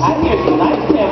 I hear some nice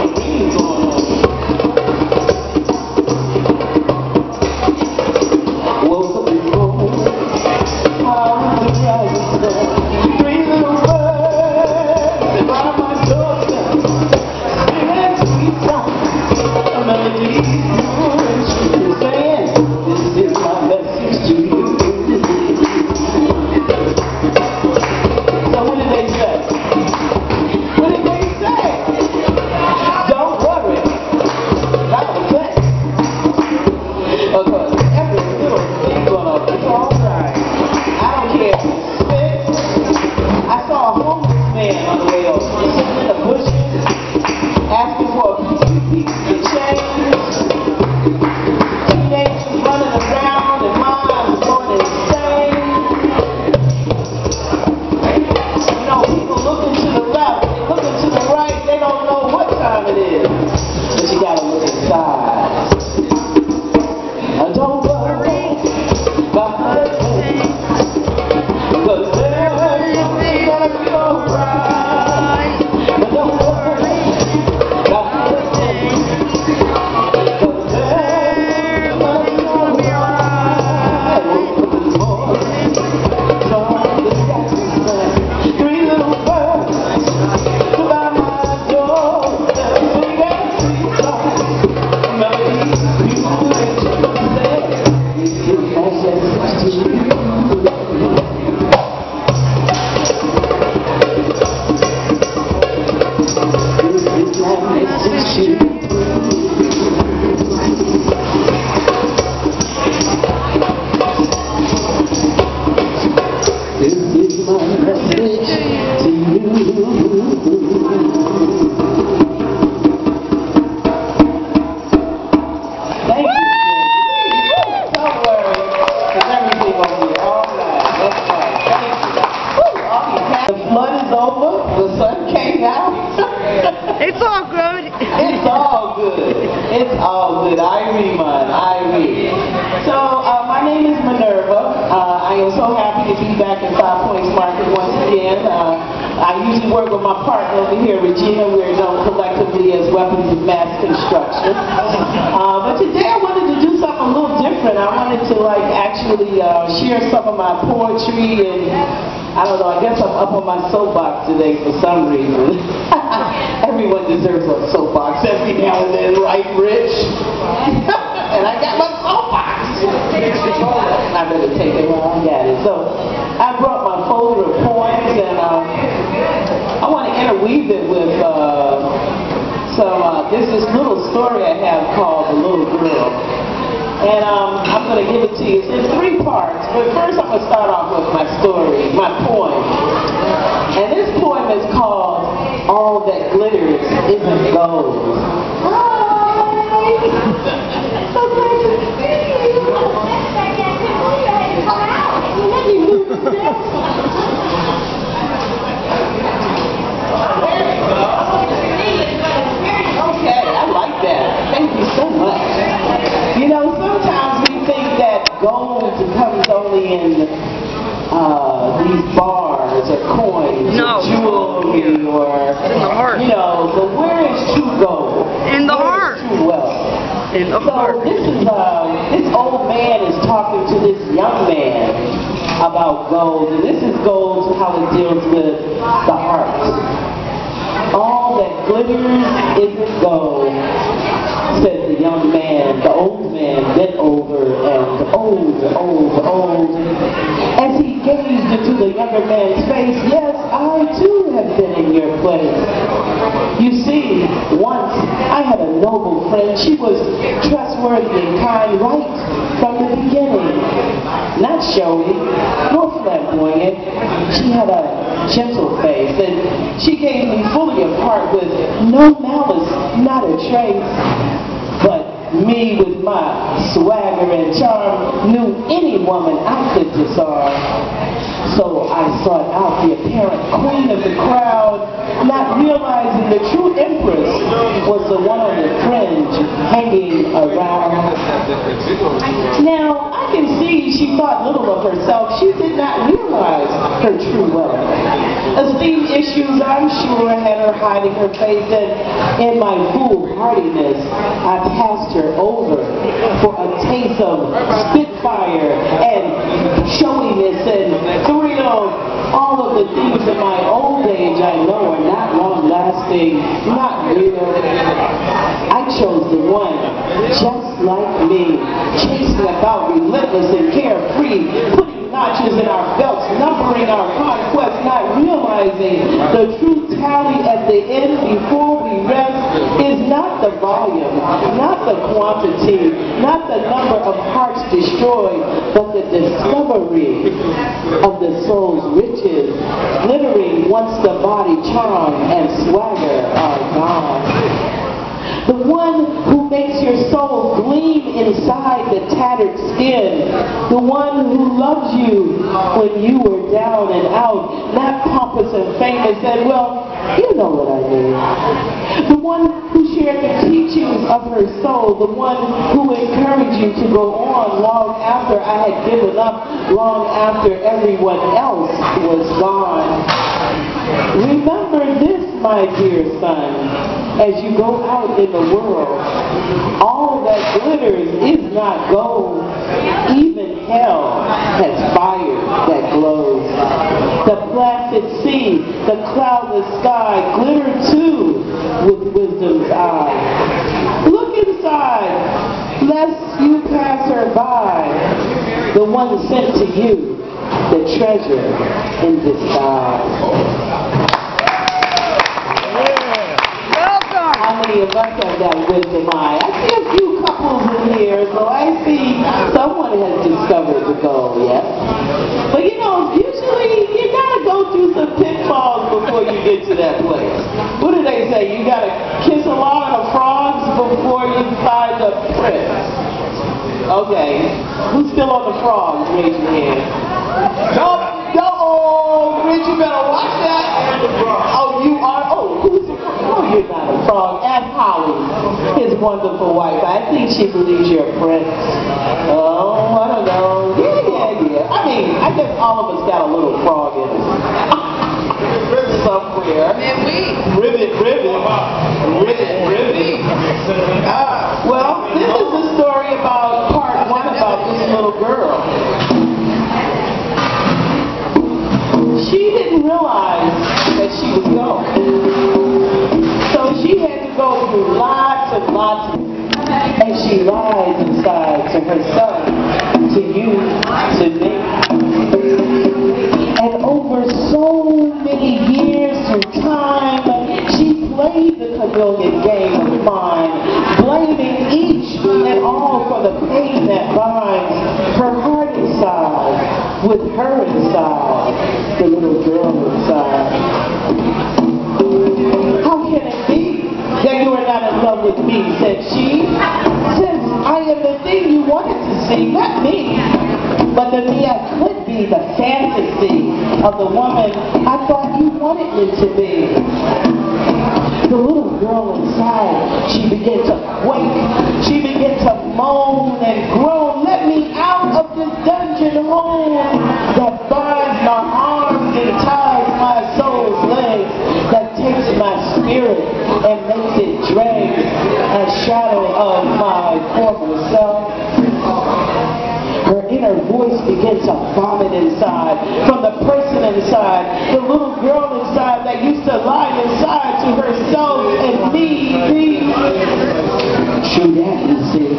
It's all good. It's all good. It's all good. Irene, man. Irene. So, my name is Minerva. I am so happy to be back in Five Points Market once again. I usually work with my partner over here, Regina. We're known collectively as Weapons of Mass Construction. But today I wanted to do something a little different. I wanted to actually share some of my poetry, and I don't know, I guess I'm up on my soapbox today for some reason. Everyone deserves a soapbox every now and then, right, Rich? And I got my soapbox. I better take it while I got it. So I brought my folder of poems, and I want to interweave it with there's this little story I have called The Little Girl. And I'm going to give it to you. It's in 3 parts, but first I'm going to start off with my story, my poem. And this poem is called All That Glitters Isn't Gold. Hi! So glad to see you! Let me move this. Okay, I like that. Thank you so much. You know, sometimes we think that gold comes only in these bars or coins or jewelry or, in the heart. You know, but where is true gold? In the heart. True wealth? In the heart. So this old man is talking to this young man about gold, and this is gold, how it deals with the heart. All that glitters isn't gold, said the young man. The old man bent over and old, as he gazed into the younger man's face. Yes, I too have been in your place. You see, once I had a noble friend. She was trustworthy and kind right from the beginning. Not showy, nor flamboyant. She had a gentle face, and she gave me fully a part with no malice, not a trace. But me with my swagger and charm knew any woman I could disarm. So I sought out the apparent queen of the crowd, not realizing the true empress was the one on the fringe hanging around. Now, I can see she thought little of herself. She did not realize her true wealth. Esteem issues, I'm sure, had her hiding her face, and in my foolhardiness, I passed her over for a taste of spitfire and showiness and thrill. All of the things in my old age I know are not long-lasting, not real. I chose the one just like me, chasing about relentless and carefree, putting notches in our belts, numbering our conquests, not realizing the true tally at the end before we rest is not the volume, not the quantity, not the number of hearts destroyed, but the discovery of the soul's riches, glittering once the body charm and swagger are gone. The one who makes your soul gleam inside the tattered skin. The one who loves you when you were down and out, not pompous and famous, and well, you know what I mean. The one who shared the teachings of her soul. The one who encouraged you to go on long after I had given up, long after everyone else was gone. Remember this, my dear son, as you go out in the world. All that glitters is not gold. Even hell has fire that glows. The placid sea, the cloudless sky, glitter too with wisdom's eye. Look inside, lest you pass her by. The one sent to you, the treasure in disguise. How many of us have that wisdom eye? I see a few couples in here, so I see someone has discovered the goal, yes? But you know, usually you gotta go through some pitfalls before you get to that place. What do they say? You gotta kiss a lot of frogs before you find the prince. Okay, who's still on the frogs? Raise your hand. No, Rich, you better watch that. Oh, you are? Oh, who's the frog? you're not a frog. Ask Holly, his wonderful wife. I think she believes you're a prince. Oh, I don't know. Yeah. I mean, I guess all of us got a little frog in us. Somewhere. Ribbit. Well, this is the story about part one about this little girl. She didn't realize that she was going. So she had to go through lots and lots of, and she lies inside to her son, to you, to me. And over so many years through time, she played the chameleon game of mind, blaming each and all for the pain that binds her heart inside, with her inside, the little girl inside. How can it be that you are not in love with me, said she, since I am the thing you wanted to see, not me, but the me I could be, the fantasy of the woman I thought you wanted me to be. The little girl inside, she began to quake, she began to moan and groan, let me out of this dungeon home that binds my arms and ties my soul's legs, that takes my spirit and makes it drag a shadow of my former self. Her inner voice begins to vomit inside, from the person inside, the little girl inside that used to lie inside to herself and me. True that, you see.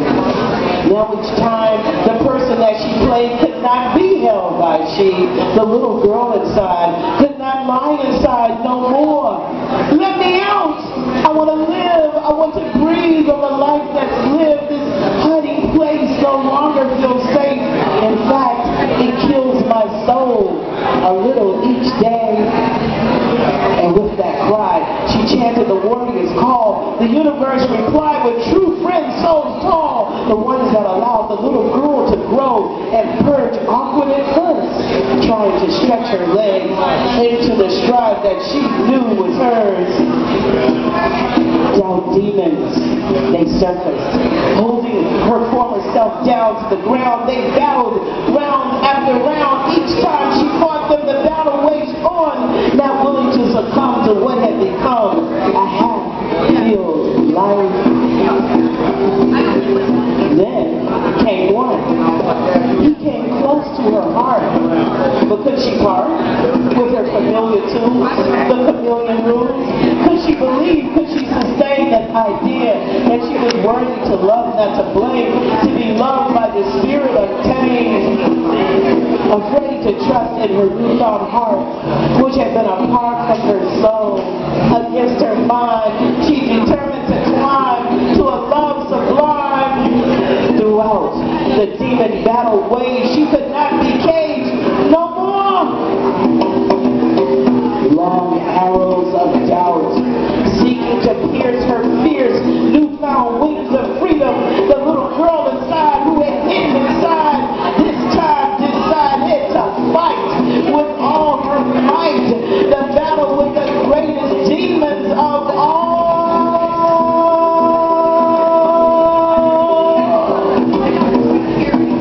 Now each time the person that she played could not be held by she, the little girl inside could not lie inside no more. Let me out! I want to live. I want to breathe of a life that's lived. This hiding place no longer feels safe. In fact, it kills my soul a little each day. And with that cry, she chanted the warrior's call. The universe replied with true friends souls tall, the ones that allowed the little girl to grow and purge awkward at first, trying to stretch her legs into the stride that she knew was hers. Doubt demons, they surfaced, holding her former self down to the ground. They battled round after round. Each time she fought them, the battle waged on, not willing to succumb to what had become a half-filled life. Then came one. He came close to her heart. But could she part with her familiar tune, the chameleon rules? Could she believe, could she sustain that idea that she was worthy to love, not to blame, to be loved by the spirit untamed? Afraid to trust in her newfound heart, which had been a part of her soul, against her mind, she determined to climb to a love sublime. Throughout the demon battle wage, she could not be caged no more. Long arrows of doubt, seeking to pierce her fierce, newfound wings of freedom. The little girl inside who had hidden inside, this time decided to fight with all her might, the battle with the greatest demons of all.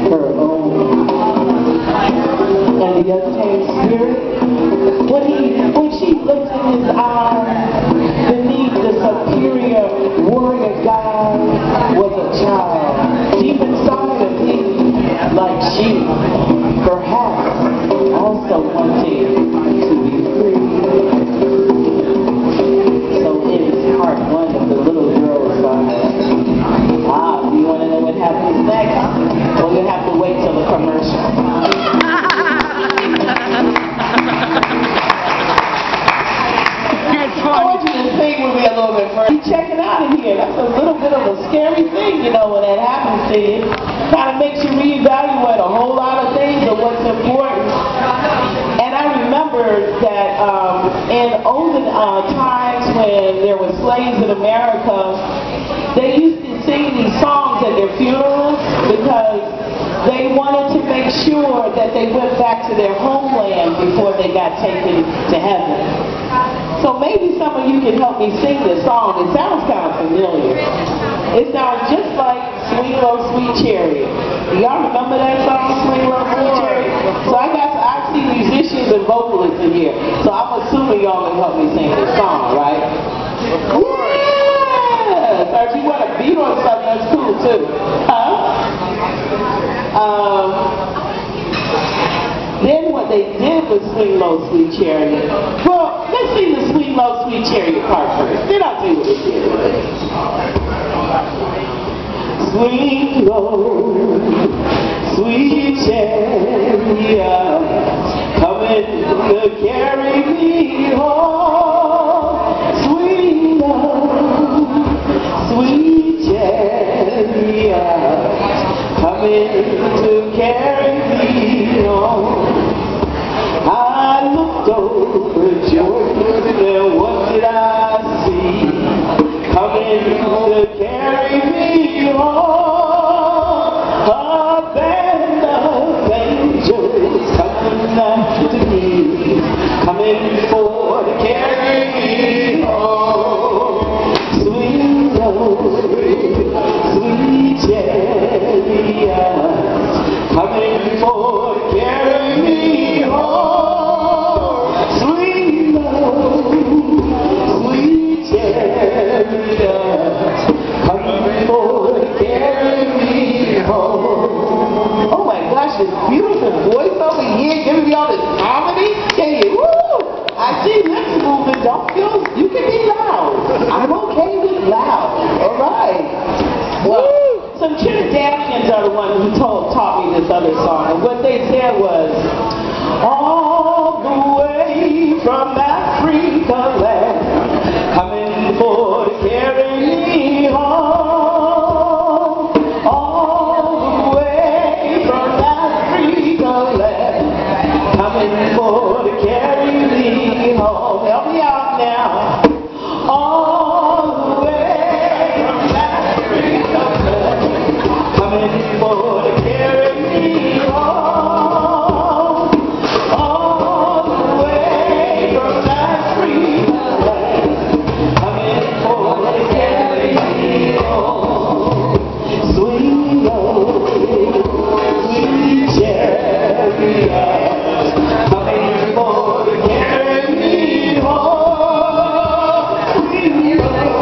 Her own. And the untamed spirit, when she looked in his eyes, beneath the superior warrior god was a child, deep inside of him, like she, perhaps also wanting to be free. So ends part one of the little girl saga. Do you want to know what happens next? Well, you'll have to wait till the commercial. I want you to think with me a little bit first. You checking out of here. That's a little bit of a scary thing, you know, when that happens to you. Kind of makes you reevaluate a whole lot of things of what's important. And I remember that in olden times when there were slaves in America, they used to sing these songs at their funerals because They wanted to make sure that they went back to their homeland before they got taken to heaven. So maybe some of you can help me sing this song. It sounds kind of familiar. It sounds just like Swing Low, Sweet Chariot. Do y'all remember that song, Swing Low, Sweet Chariot? So I see musicians and vocalists in here. So I'm assuming y'all can help me sing this song, right? Yeah! So if you want a beat on something, that's cool too. Then what they did with Swing Low, Sweet Chariot. Well, let's sing the Swing Low, Sweet Chariot part first. Then I'll do what it did. Swing low, sweet chariot, coming to carry me home. Swing low, sweet chariot, coming to carry me home. I looked over Jordan, and what did I see? Coming to carry me home. A band of angels coming after me, coming for to carry me home. Sweet low, sweet chariot, coming for to carry me home. Sweet low, sweet chariot, coming for to carry me home. Oh my gosh, this beautiful voice over here giving me all this harmony. Hey, woo! I see lips moving. Don't feel, you can be loud. I'm okay with loud. All right. Well, some Trinidadians are the ones who taught me this other song. And what they said was, all the way from Africa land, coming for to carry me home. All the way from Africa land, coming for to carry me home. Help me out now. All the way from Africa land, coming for to carry me home. All the way from Africa land, coming for to carry me home. Swing low, sweet chariot, coming for to carry me home. Swing low,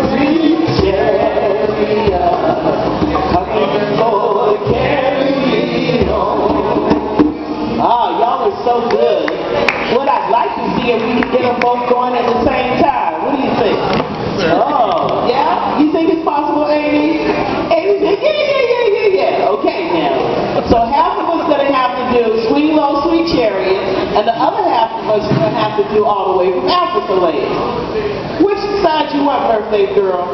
sweet chariot, coming for to carry me home. Ah, y'all are so good. What I'd like to see if we can get them both going at the same time. What do you think? Oh, yeah? You think it's possible, Amy? Amy said, yeah. Okay, now. So half of us going to have to do Swing Low, Sweet Chariot, and the other half of us are going to have to do All the Way from Africa Land. Which side you want, birthday girl?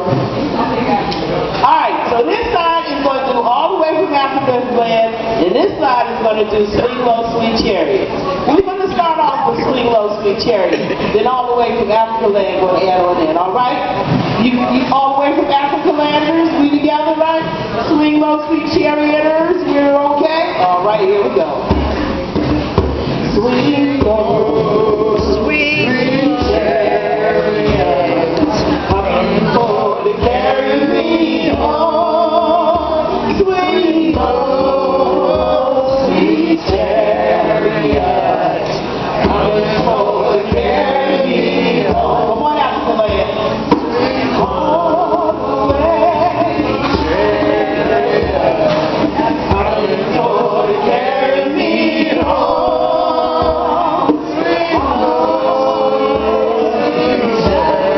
Alright, so this side is going to do All the Way from Africa Land, and this side is going to do Swing Low, Sweet Chariot. We're going to start off with Swing Low, Sweet Chariot, then All the Way from Africa Land, we're going to add on in, alright? You All the Way from Africa Landers, we together, right? Swing Low, Sweet Charioters, we're okay? Alright, here we go. Swing low, sweet chariot, coming for to carry me home. Swing low, sweet chariot, coming for to carry me home. Come on, Africa Land. All the way, chariot, coming for to carry me home. Swing low, sweet chariot.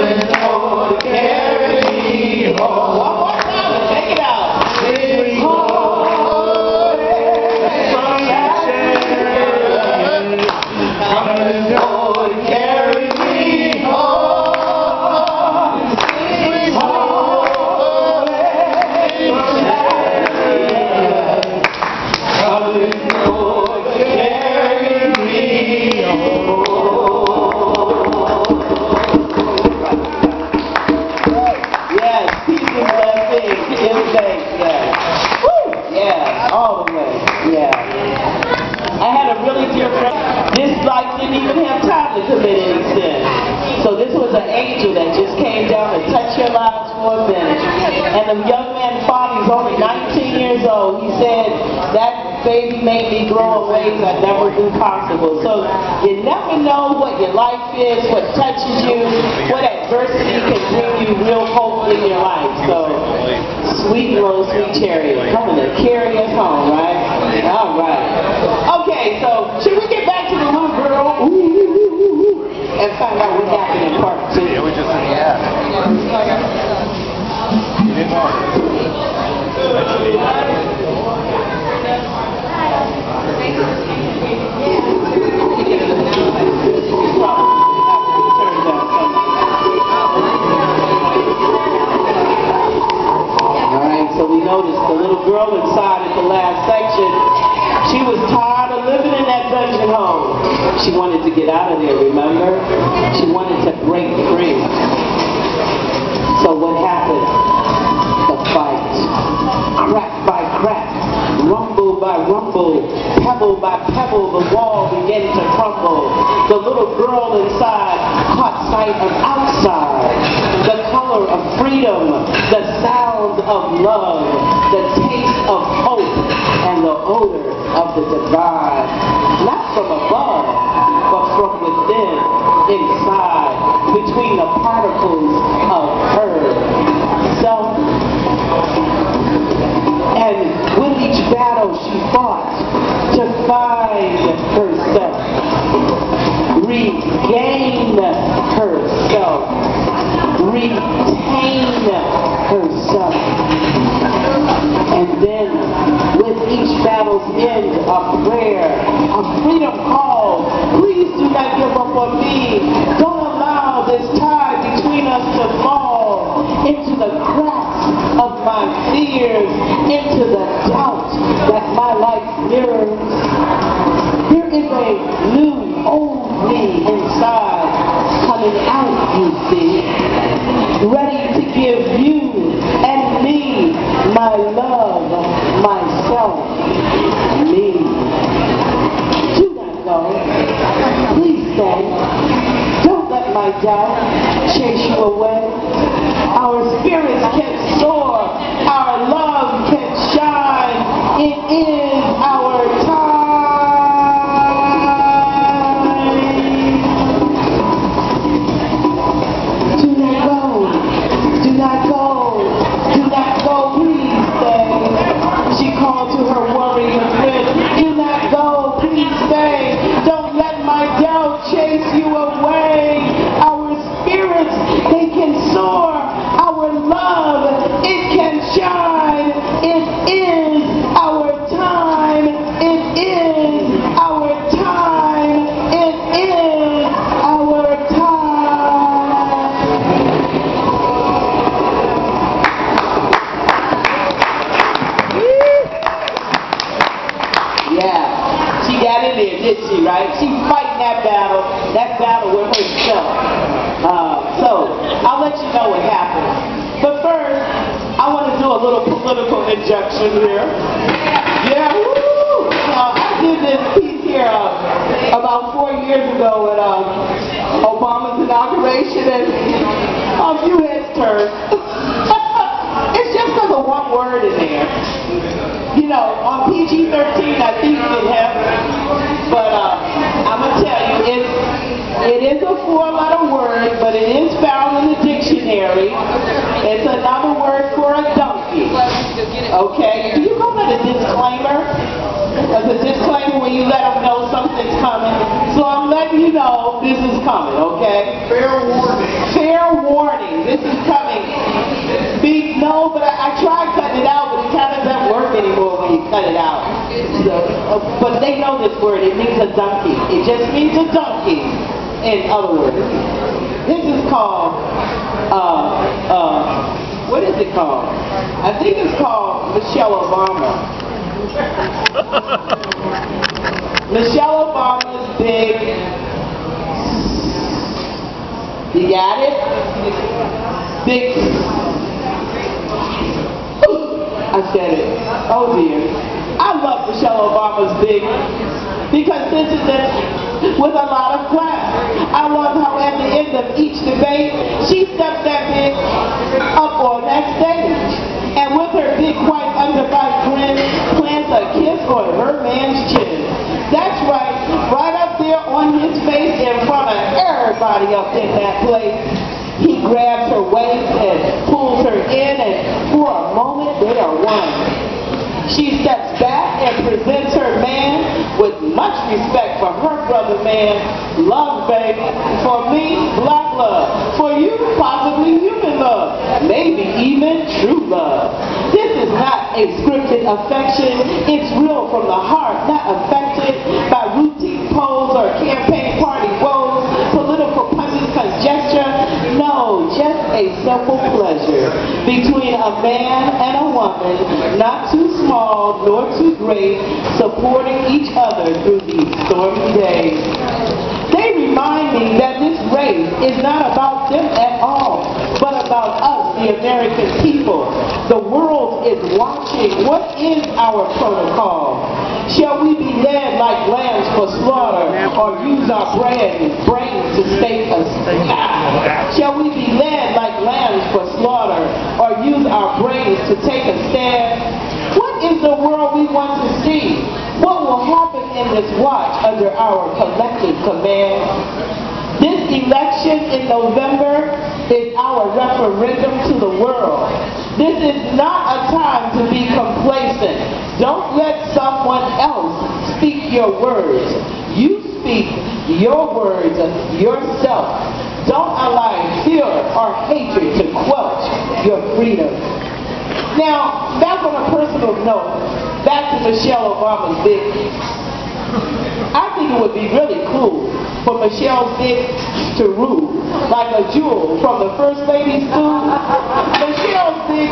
Coming home to carry me home. One more time, take it out. Sweet home, coming home to carry me home. Sweet home, coming home to carry me home. All the way, yeah. I had a really dear friend. This life didn't even have time to commit any sin. So this was an angel that just came down to touch your lives for a minute. And the young man's father, he's only 19 years old. He said, that baby made me grow in ways I never knew possible. So you never know what your life is, what touches you, what adversity can bring you real hope in your life. So sweet little sweet chariot coming to carry us home, right? All right. Okay, so should we get back to the little girl and find out what happened in part 2? Yeah, we just You didn't want So we noticed the little girl inside at the last section, she was tired of living in that dungeon hole. She wanted to get out of there, remember? She wanted to break free. So what happened? The fight. Crack by crack, rumble by rumble, pebble by pebble, the wall began to crumble. The little girl inside caught sight of outside, the color of freedom, the sound of love, the taste of hope, and the odor of the divine. Not from above, but from within, inside, between the particles of herself. And with each battle she fought to find herself, regain herself, retain herself. And then with each battle's end, a prayer, a freedom call. Please do not give up on me. Don't allow this tie between us to fall into the cracks of my fears, into the doubt that my life mirrors. There is a new old me inside coming out, you see, ready to give you and me my love, myself, me. Do not go. Please stay. Don't let my doubt chase you away. Our spirits can soar. Our love can shine. It is our time. Do not go. Do not go. Do not go. Please stay. She called to her warrior friend. Do not go. Please stay. Don't let my doubt chase you away. Our spirits, they can soar. Our love, it can shine. It is our time. It is our time. It is our time. Yeah, she got in there, did she, right? She fighting that battle with herself. So, I'll let you know what happened. But first, I want to do a little political injection here. Yeah, woo! I did this piece here about 4 years ago at Obama's inauguration, and a few heads turned. It's just because of one word in there. You know, on PG-13, I think it happened. But I'm going to tell you, it is a 4-letter word, but it is found in the dictionary. It's another word for a donkey. Okay? Do you call that a disclaimer? as a disclaimer when you let them know something's coming. So I'm letting you know this is coming, okay? Fair warning. Fair warning, this is coming. No, but I tried cutting it out, but it kind of doesn't work anymore when you cut it out. So, but they know this word, it means a donkey. It just means a donkey, in other words. This is called, what is it called? I think it's called Michelle Obama. Michelle Obama's big, you got it? Big, I said it. Oh dear. I love Michelle Obama's big because this is it with a lot of class. I love how at the end of each debate, she steps that big up on that stage and with her big white underbite grin, plants a kiss on her man's chin. That's right up there on his face in front of everybody up in that place. He grabs her waist and pulls her in, and for a moment they are one. She steps back and presents her man with much respect for her brother man. Love, baby. For me, black love. For you, possibly human love. Maybe even true love. This is not a scripted affection. It's real from the heart, not affected by routine polls or campaign party woes, political punches, congestion. No, just a simple pleasure between a man and a woman, not too small nor too great, supporting each other through these stormy days. They remind me that this race is not about them at all, but about us, the American people. The world is watching. What is our protocol? Shall we be led like lambs for slaughter, or use our brains to stake us? Shall we be led like lambs for slaughter, or use our brains to take a stand? What is the world we want to see? What will happen in this watch under our collective command? This election in November is our referendum to the world. This is not a time to be complacent. Don't let someone else speak your words. You speak your words yourself. Don't allow fear or hatred to quench your freedom. Now, back on a personal note, back to Michelle Obama's big. I think it would be really cool for Michelle's big to rule, like a jewel from the First Lady's school. Michelle's big,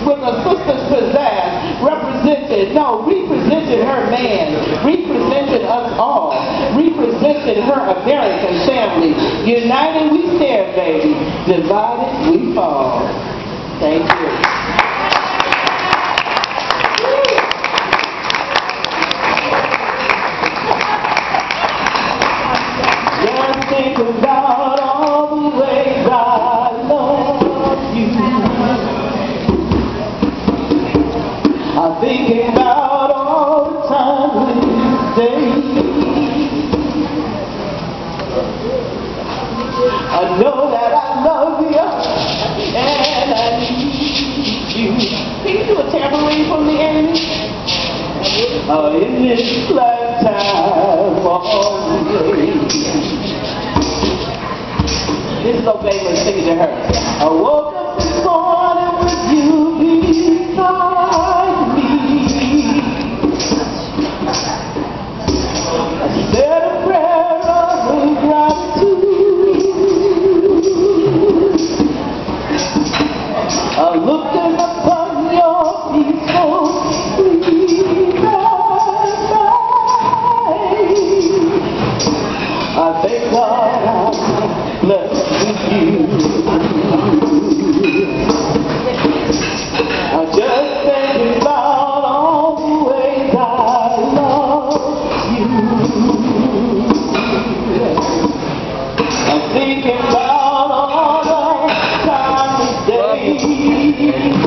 with a sister's pizzazz, represented her man, represented us all, represented her American family. United we stand, baby. Divided we fall. Thank you. Think about all the ways I love you. I'm thinking about all the times we stay. I know that I love you and I need you. Can you do a tambourine from the end? In this lifetime, always. This is so famous, sing it to her. I woke up this morning with you beside me. I said a prayer of gratitude. I looked upon your peaceful, sweet eyes. I thank God I'm blessed. I'm just thinking about all the ways I love you. I'm thinking about all the time we stayed.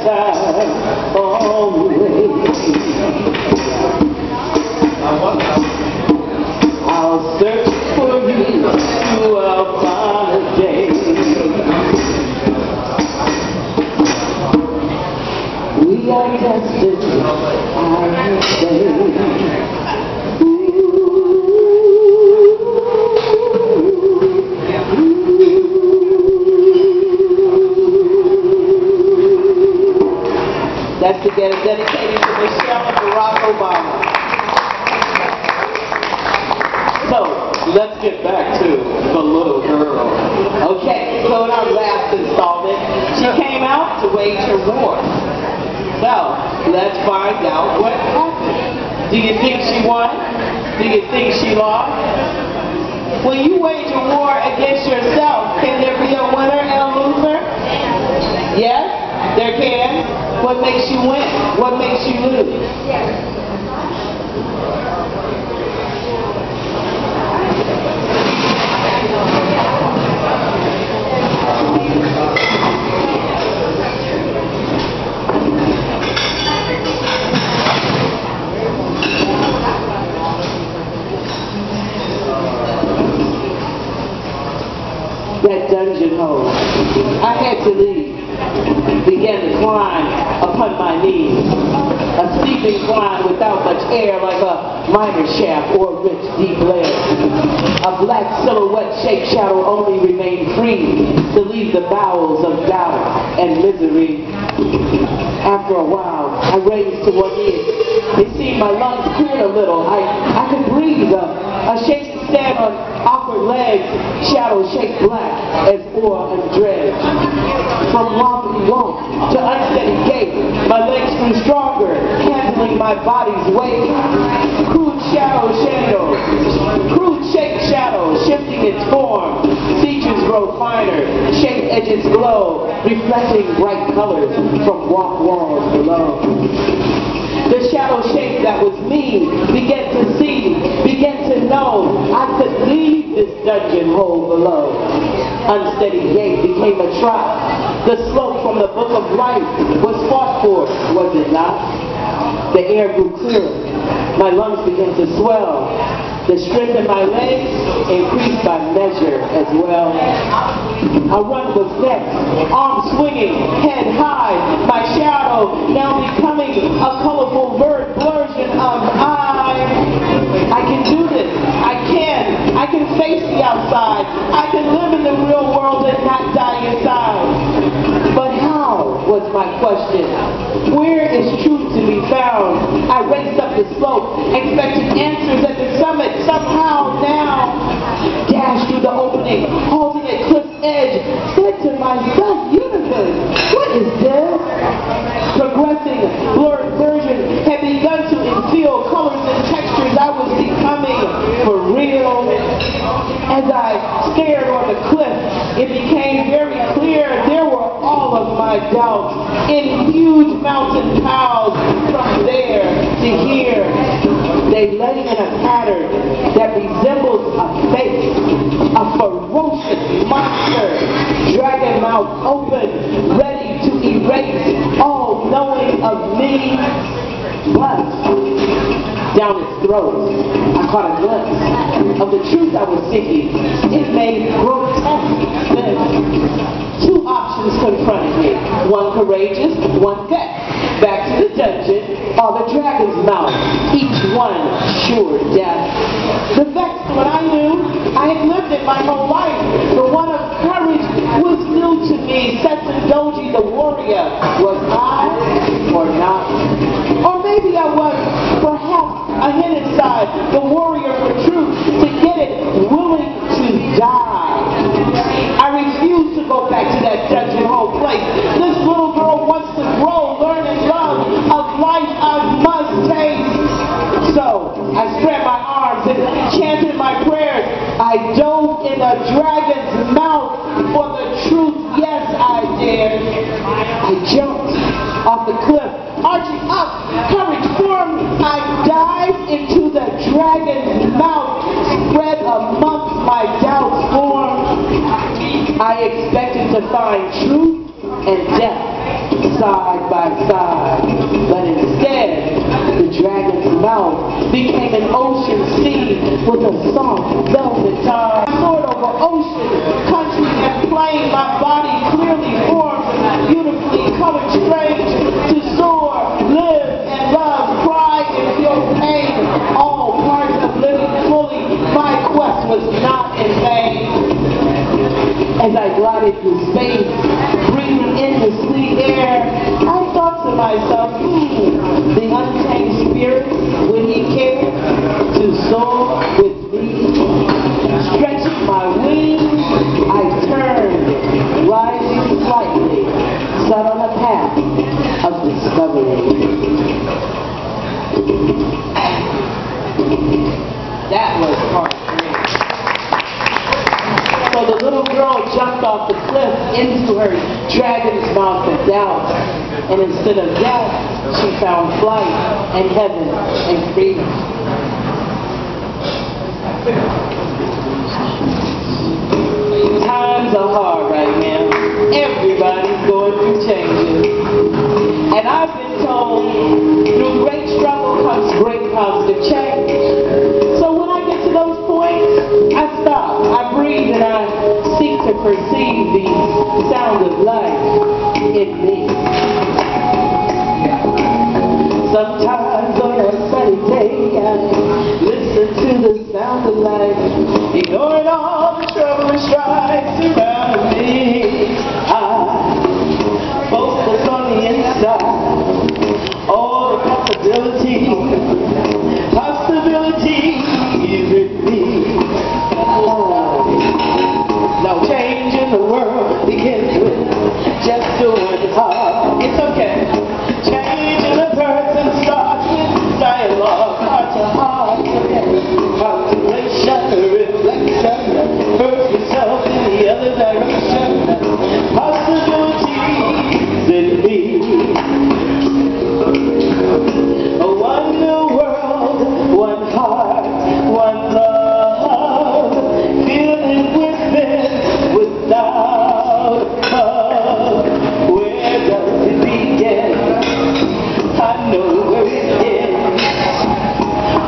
time, always. I'll search for you throughout my day. We are destined, I say. That's together dedicated to Michelle and Barack Obama. So, let's get back to the little girl. Okay, so in our last installment, she came out to wage her war. So, let's find out what happened. Do you think she won? Do you think she lost? When you wage a war against yourself, can there be a winner and a loser? Yes, there can. What makes you win? What makes you lose? That dungeon hole. I had to leave. Began to climb upon my knees. A steep incline without much air, like a miner shaft or a rich deep lair. A black silhouette shaped shadow only remained free to leave the bowels of doubt and misery. After a while, I raised to one ear. It seemed my lungs cleared a little. I could breathe. A shaky stand on awkward legs, shadow shaped black as ore and dredge. From wobbly walk to unsteady gait, my legs grew stronger, handling my body's weight. Crude shaped shadow, shifting its form. Features grow finer, shaped edges glow, reflecting bright colors from walk walls below. The shadow shape that was me began to see, began to know I could leave this dungeon hole below. Unsteady gait became a trot. The slope from the book of life was fought for, was it not? The air grew clearer. My lungs began to swell. The strength in my legs increased by measure as well. A run was next, arms swinging, head high, my shadow now becoming a colorful version of I can do this. I can face the outside. I can live in the real world and not die inside. But how, was my question. Where is truth to be found? I raced up the slope, expecting answers at the summit. Somehow now, dashed through the opening, halting at cliff's edge, said to myself, universe, what is this? Progressing, blurred version had begun to infill colors and textures I was becoming for real. As I stared on the cliff, it became very clear there were all of my doubts in huge mountain piles from there to here. They lay in a pattern that resembles a face, a ferocious monster, dragon mouth open, ready to erase all knowing of me. But down its throat, I caught a glimpse of the truth I was seeking. It made grotesque sense. Two options confronted me. One courageous, one death. Back to the dungeon, or the dragon's mouth. Each one sure death. The vexed when I knew I had lived it my whole life. The one of courage was new to me. Setsudoji the warrior. Was I or not? Or maybe I was, perhaps, a hidden side, the warrior for truth, to get it, willing to die. I refuse to go back to that dungeon hole place. This little girl wants to grow, learn and love. Of life I must taste. So I spread my arms and chanted my prayers. I dove in a dragon's mouth for the truth. Yes, I dared. I jumped off the cliff, arching up, courage formed. I dived into the dragon's mouth, spread amongst my doubts formed. I expected to find truth and death. side by side. But instead, the dragon's mouth became an ocean sea with a soft velvet tide. I soared over ocean, country, and plain. My body clearly formed, beautifully colored strange to soar, live and love, cry and feel pain. All parts of living fully. My quest was not in vain. As I glided through space, breathing in the sweet air, I thought to myself, the untamed spirit, would he care to soar with me? Stretching my wings, I turned, rising slightly, set on a path of discovery. That was part 3. So the little girl jumped off the cliff into her dragon's mouth of doubt. And instead of death, she found flight and heaven and freedom. Times are hard right now. Everybody's going through changes. And I've been told through great struggle comes great positive change. So when I get to those points, I stop, I breathe, and I seek to perceive the sound of life in me. Sometimes on a sunny day, I listen to the sound of life, ignoring all the trouble and strife around me. I focus on the inside, all the possibilities with me. Now change in the world begins with just doing hard. It's okay. Change in a person starts with dialogue, heart to heart, contemplation, reflection, first yourself in the other direction, possibilities in me. One new world, one heart, one love, feeling within without love. Where does it begin? I know where it ends.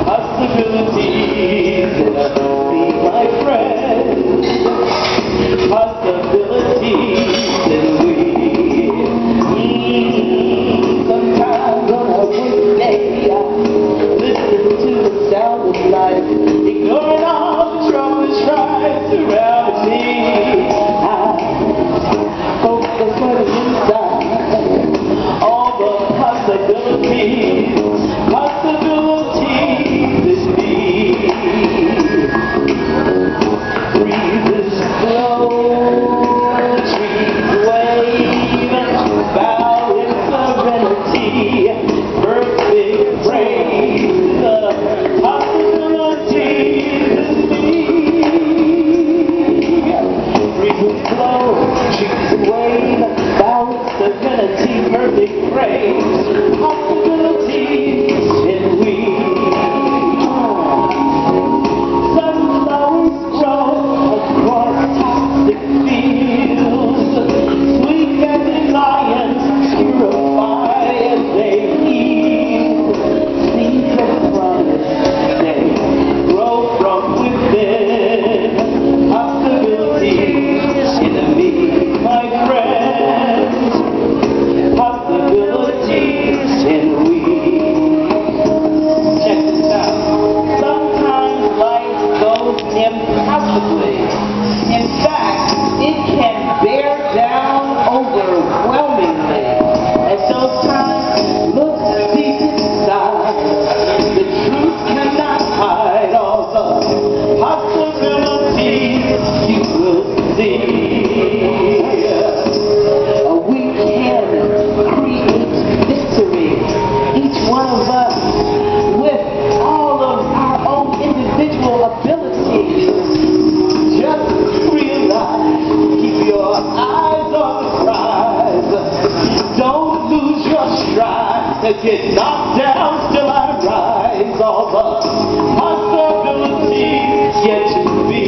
Possibilities, be my friend. Possibilities, and we. Sometimes on a weekday, I listen to the sound of life, ignoring all the trouble and strife around me. I focus on the inside, all the possibilities in me. Breezes blow, trees wave, bow in serenity, perfect praise, the possibilities in me. Breezes blow, trees wave, bow in serenity, perfect praise, possibilities in we. Sunflowers grow across toxic fields, sweet dandelions purify as they heal. Seeds of promise, they grow from within. Possibilities in me, my friends. Possibilities in we. Check this out. Sometimes life goes impossibly. In fact, it can bear down overwhelmingly. At those times, look deep inside. The truth cannot hide all the possibilities you will see. We can create victory, each one of us, with all of our own individual abilities. Just realize, keep your eyes on the prize. Don't lose your stride. Get knocked down, still I rise. All the possibilities yet to be.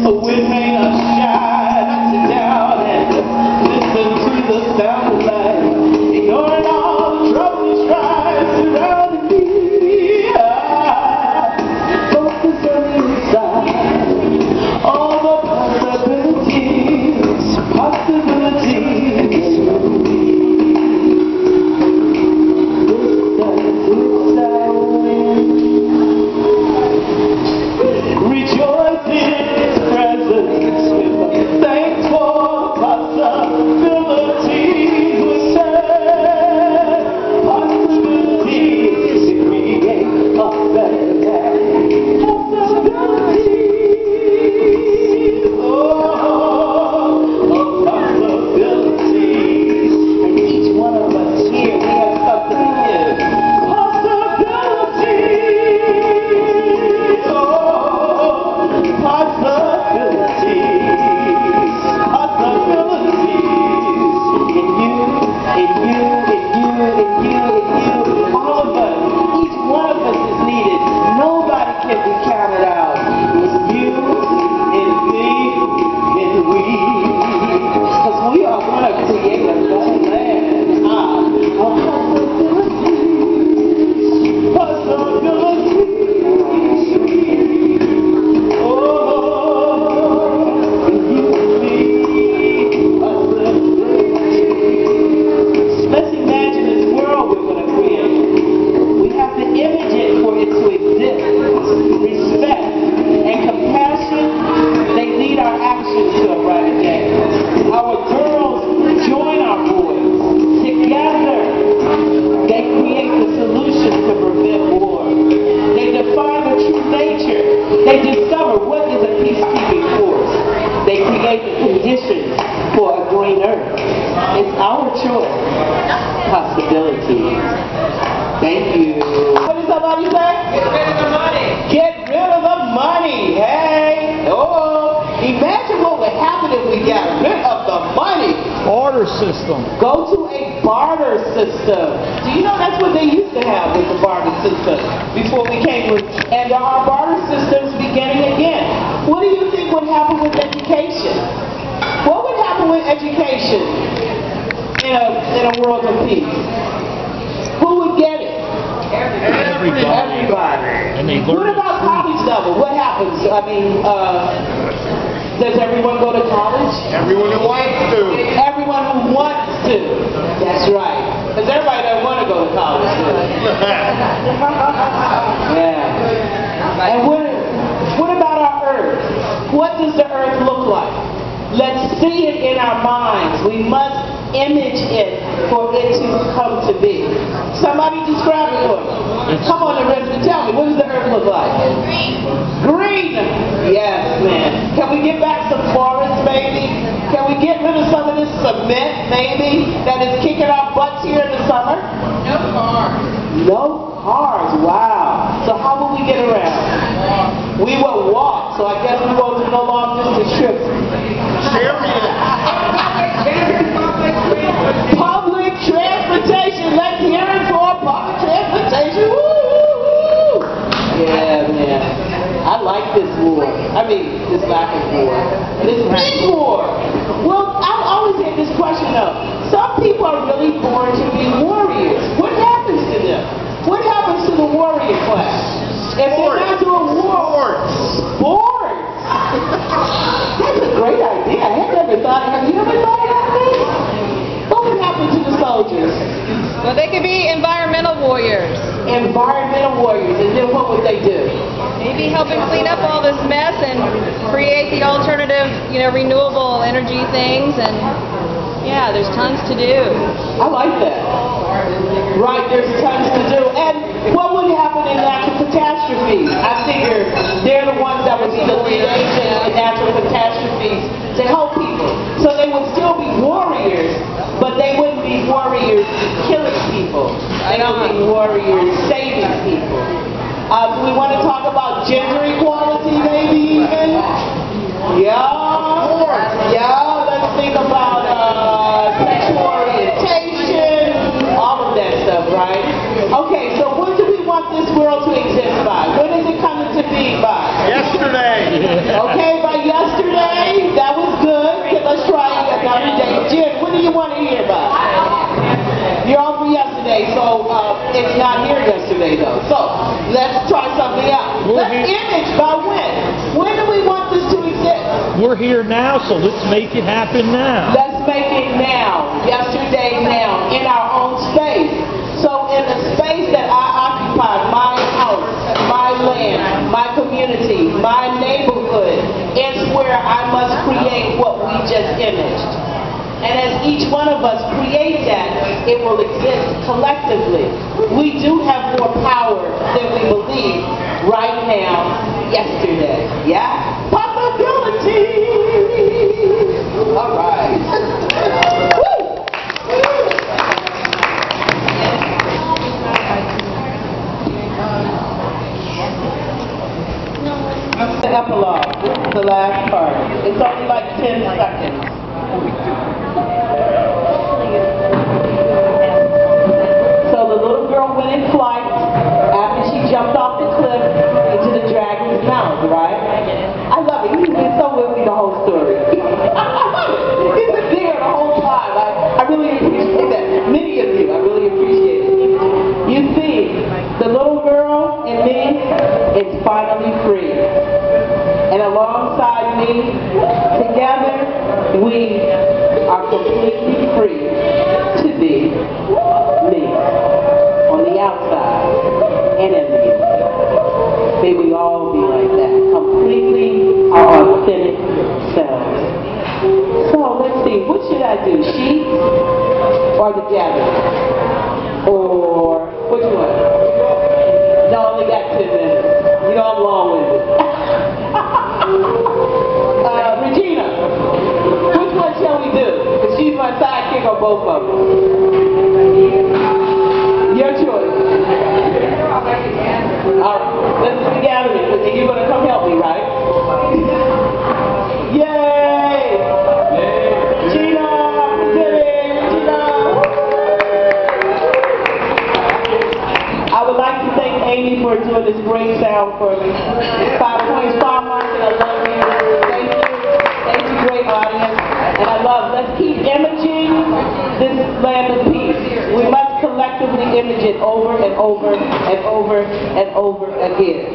A wind may not shine, sit down and listen to sure. Possibilities. Thank you. What did somebody say? Get rid of the money. Get rid of the money. Hey. Oh. Imagine what would happen if we got rid of the money. Barter system. Go to a barter system. Do you know that's what they used to have with the barter system before we came with, and there are barter systems beginning again. What do you think would happen with education? What would happen with education in a world of peace? Who would get it? Everybody. And they What about college level? What happens? I mean, does everyone go to college? Everyone who wants to. Everyone who wants to. That's right. Because everybody doesn't want to go to college. Yeah. And what about our earth? What does the earth look like? Let's see it in our minds. We must image it for it to come to be. Somebody describe it for me. Come on, the rest and tell me, what does the earth look like? Green. Yes, man. Can we get back some forests, maybe? Can we get rid of some of this cement, maybe, that is kicking our butts here in the summer? No cars. No cars. Wow. So how will we get around? We will walk. So I guess we go to no long distance trips. Public transportation. Let's hear it for public transportation. Woo! Yeah, man. I like this war. I mean, this lack of war. This big war. Well, I've always had this question though. Some people are really born to be warriors. What happens to them? What happens to the warrior class? If they're not doing war. Sports. That's a great idea. I had never thought of it. Have you ever thought about this? What would happen to the soldiers? Well, they could be environmental warriors. Environmental warriors. And then what would they do? Maybe helping clean up all this mess and create the alternative, renewable energy things. And yeah, there's tons to do. I like that. Right, there's tons to do. And what would happen in natural catastrophes? I figure they're the ones that would be the lead agent in natural catastrophes to help people. So they would still be warriors, but they wouldn't be warriors killing people. They would be warriors saving people. Do we want to talk about gender equality maybe even? Yeah, let's think about sexual orientation, all of that stuff, right? Okay, so when do we want this world to exist by? When is it coming to be by? Yesterday. Okay, by yesterday? That was good. Okay, let's try it another day. Jim, when do you want to hear by? You're on for yesterday, so it's not here yesterday though. So let's try something else. Let's image by when. When do we want this to exist? We're here now, so let's make it happen now. Let's make it now. Yesterday, now, in our own space. So in the space that I occupy, my house, my land, my community, my neighborhood, is where I must create what we just imaged. And as each one of us create that, it will exist collectively. We do have more power than we believe right now, yesterday. Yeah? Possibility! All right. Woo! The epilogue. This is the last part. It's only like 10 seconds. So the little girl went in flight after she jumped off the cliff into the dragon's mouth, right? I love it. He's been so with me the whole story. He's been there the whole time. I really appreciate that. Many of you, I really appreciate it. You see, the little girl and me is finally free. And alongside me, together, we are completely free to be me on the outside and in the inside. May we all be like that, completely our authentic selves. So let's see, what should I do? Sheep or the gathering? Or which one? No, I only got 10 minutes. You know I'm long-winded. Regina, which one shall we do? Because she's my side sidekick or both of them? Your choice. All right, this is the gathering, and you're going to come help me, right? Yay! Gina, Gina. I would like to thank Amy for doing this great sound for me. 5 Points Farm Market, I love you. Thank you. Thank you, great audience. And I love, let's keep imaging this land of peace. We must collectively image it over and over and over and over again.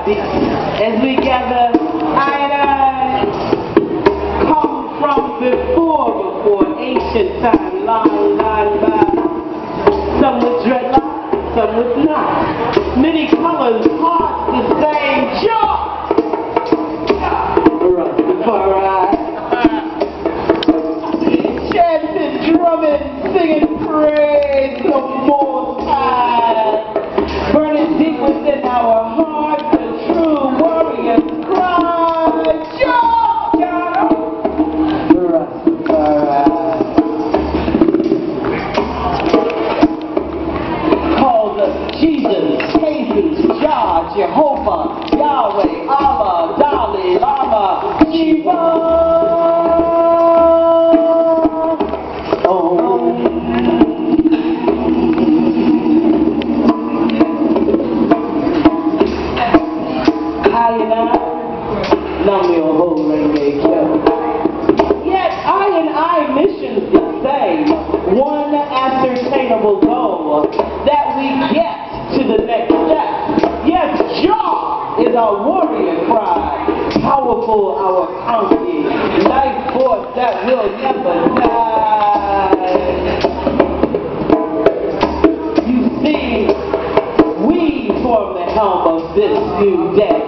As we gather, I come from before ancient time, long by. Some with dreadlocks, some with not. Many colors, hearts the same. Rastafari. Chanting, drumming, singing praise the Most High. Burning deep within our hearts. Warriors cry, calls us Jesus, Jesus, Jah, Jehovah, Yahweh, Allah, Dalai Lama, Shiva. Yet I missions the same, one ascertainable goal, that we get to the next step. Yes, Jah is our warrior cry, powerful our county, life force that will never die. You see, we form the helm of this new day.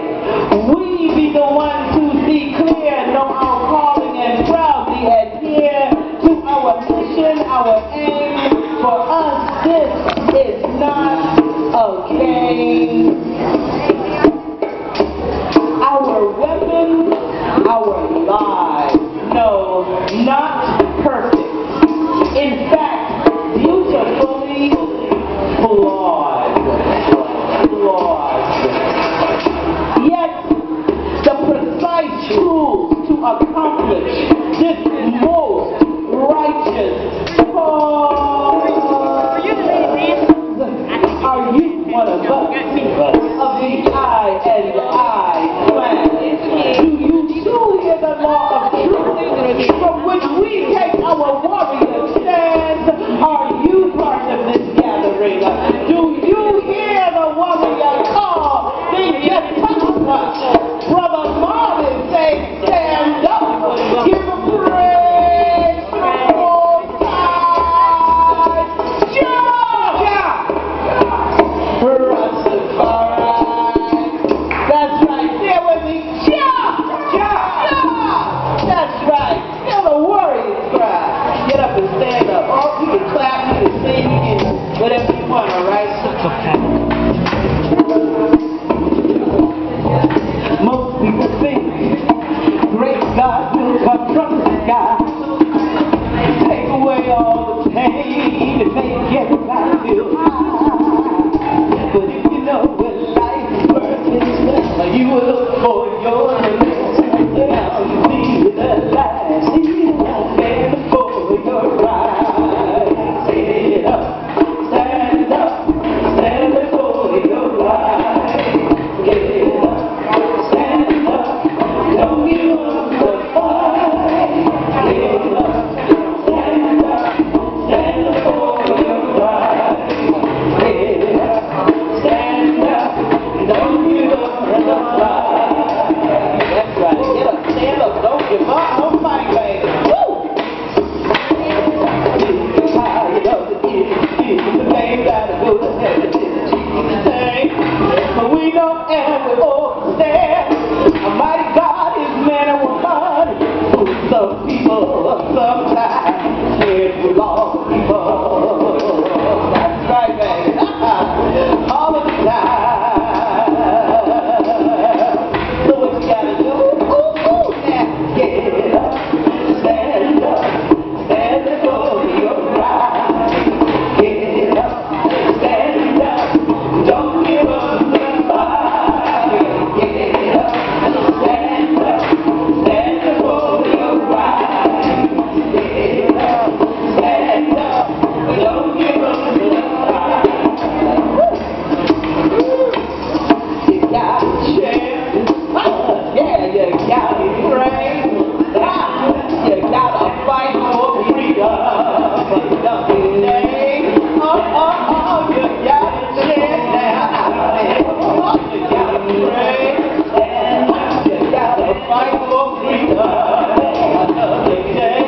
We be the ones who see clear, know our calling, and proudly adhere to our mission, our aim. For us, this is not a game. Our weapon, our lives. No, not perfect. In fact, beautifully flawed. Yet, the precise tools to accomplish this most righteous cause. Are you one of us? Of the I and I plan. Do you too hear the law of truth from which we take our warrior stand? Are you part of this gathering? Do you hear the warrior call? They just Brother Marvin say, stand up, give him praise to the Most High. Jah! Rastafari. That's right, stay with me. Jah! That's right, feel the warriors cry. Get up and stand up. Oh, you can clap, you can sing, you can whatever you want, all right? That's okay. Most people think great God will come from the sky, take away all the pain and make everybody feel high. But if you know what life is worth, you will look for your limits. Now you see the light, see the man for your ride. Stand up, stand up, stand up for your ride. Get up. Don't give up the fight. Get up, stand up for your right. Get up, stand up, don't give up the fight. Some people sometimes can't belong people. That's right, baby. All of the time. So what you gotta do? Now get up, stand up, stand up for your right. Get up, stand up, don't give up the fight. Get up, stand up, stand up for your right. Get up, stand up, don't give up the fight. You got a chance, yeah, you gotta pray. You gotta fight for freedom. Oh, you got a chance now. You gotta pray. You gotta fight for freedom. Another day.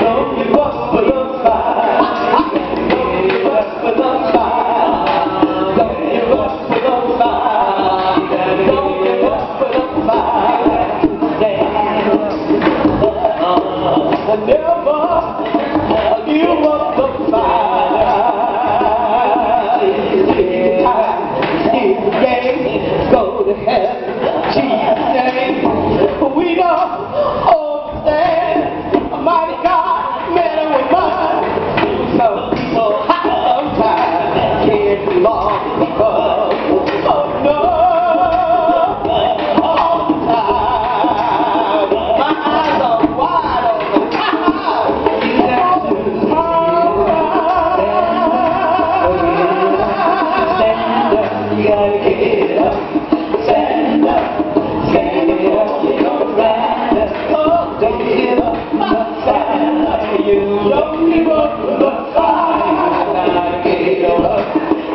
Don't give up for the fight. Don't give up for the fight. Don't give up for the fight. Don't give up for the fight. Never give up the fight. It's the game, go to heaven, Jesus' name. We know, understand, mighty God, man and woman. Some people sometimes can't belong because, oh no, all the time. My eyes are wide open. You gotta get up, stand up, stand up, you're right. Oh, don't give up the fight. You don't give up the fight. Gotta get up,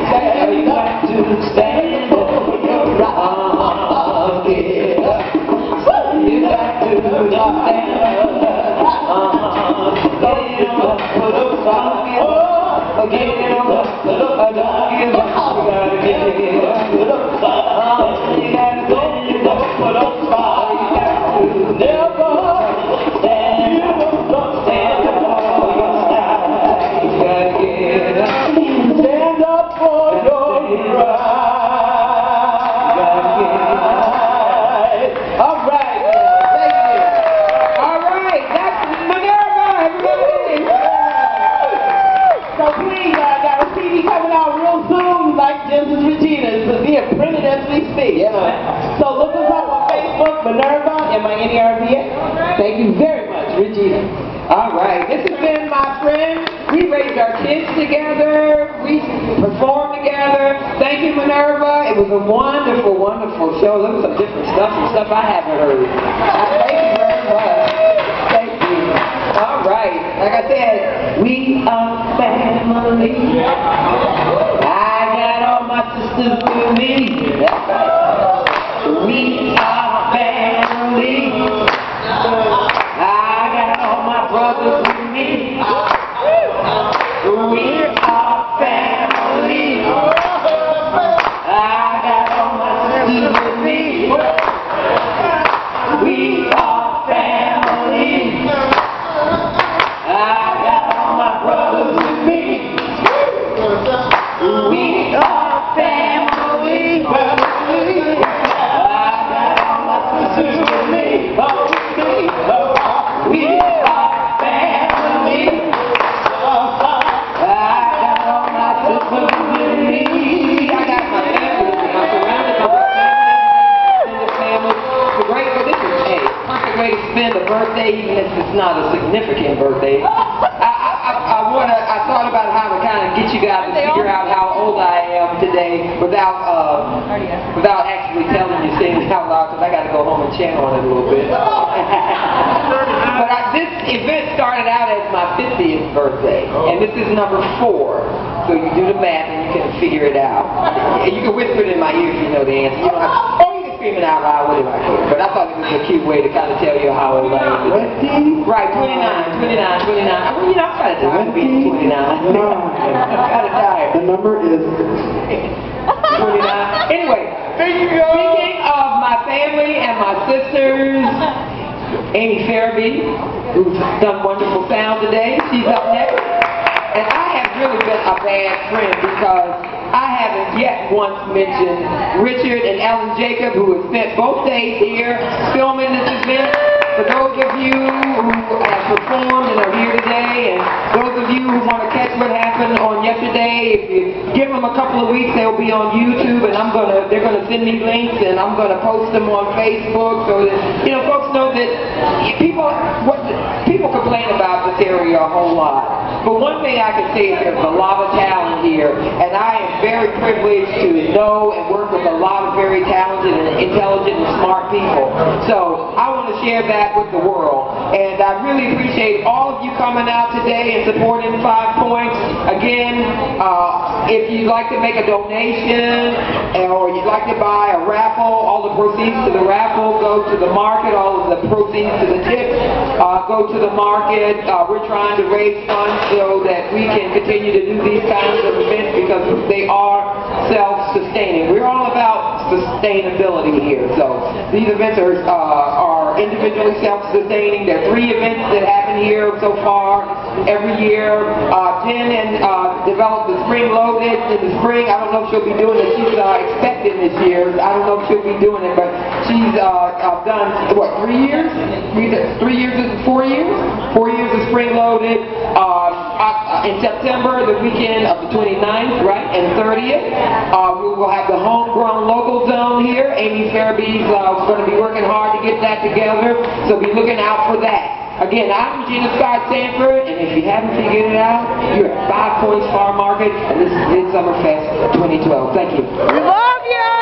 stand up, to stand up for your right. Get up, you got to stand up. Don't give up for the fight. Oh, get up, don't give up. You gotta get up. You gotta go for the fight. Never stand up for your side. You gotta get up. Stand up for your right. All right, thank you. All right, that's Minerva, everybody. So please, I got a CD coming out real soon, like Jim's Regina's. It's being printed as we speak, you know. So look us up on Facebook, Minerva, M-I-N-E-R-V-A. Thank you very much, Regina. All right, this has been my friend. We raised our kids together. We performed together. Thank you, Minerva. It was a wonderful, wonderful show. Look at some different stuff, some stuff I haven't heard. Thank you very much. Thank you. All right, like I said, we are family. I got all my sisters with me. That's right. We are family. I got all my brothers with me. We are family. I got all my sisters with me. We are family. I got all my brothers with me. We are family. I got all my sisters with me. We are family. I got all my sisters with me. I got my family with me. I'm surrounded by my family. It's great for this is a perfect way to spend a birthday, even if it's not a significant birthday. I thought about how to kind of get you guys to figure out how old I am today without actually telling you things out loud, because I got to go home and channel on it a little bit. But this event started out as my 50th birthday, and this is number 4. So you do the math and you can figure it out. You can whisper it in my ear if you know the answer. You don't have to, or you can scream it out loud, whatever I care. But I thought it was a cute way to kind of tell you how old I am. Right, 29. Well, you know, I'm kind of tired of being 29. I'm kind of tired. The number is 29. Anyway, speaking of my family and my sisters, Amy Fairby, who's done wonderful sound today. She's up next. And I have really been a bad friend because I haven't yet once mentioned Richard and Ellen Jacob, who have spent both days here filming this event. For those of you who have performed and are here today, and those of you who want to catch what happened on yesterday, if you give them a couple of weeks, they'll be on YouTube, and they're gonna send me links, and I'm gonna post them on Facebook, so that folks know that people complain about this area a whole lot. But one thing I can say is there's a lot of talent here, and I am very privileged to know and work with a lot of very talented and intelligent and smart people. So I want to share that with the world. And I really appreciate all of you coming out today and supporting 5 Points. Again, if you'd like to make a donation or you'd like to buy a raffle, all the proceeds to the raffle go to the market, all of the proceeds to the tips go to the market. We're trying to raise funds so that we can continue to do these kinds of events because they are self-sustaining. We're all about sustainability here. So these events are individually self-sustaining. There are 3 events that happen here so far every year. Jen developed the Spring Loaded in the spring. I don't know if she'll be doing it. She's expecting this year. I don't know if she'll be doing it, but she's done, what, 3 years? 3 years is 4 years? 4 years of Spring Loaded. In September, the weekend of the 29th, right, and 30th, we will have the Homegrown Local Zone here. Amy Fairby's going to be working hard to get that together, so be looking out for that. Again, I'm Regina Scott Sanford, and if you haven't figured it out, you're at 5 Points Farm Market, and this is Midsummer Fest 2012. Thank you. We love you!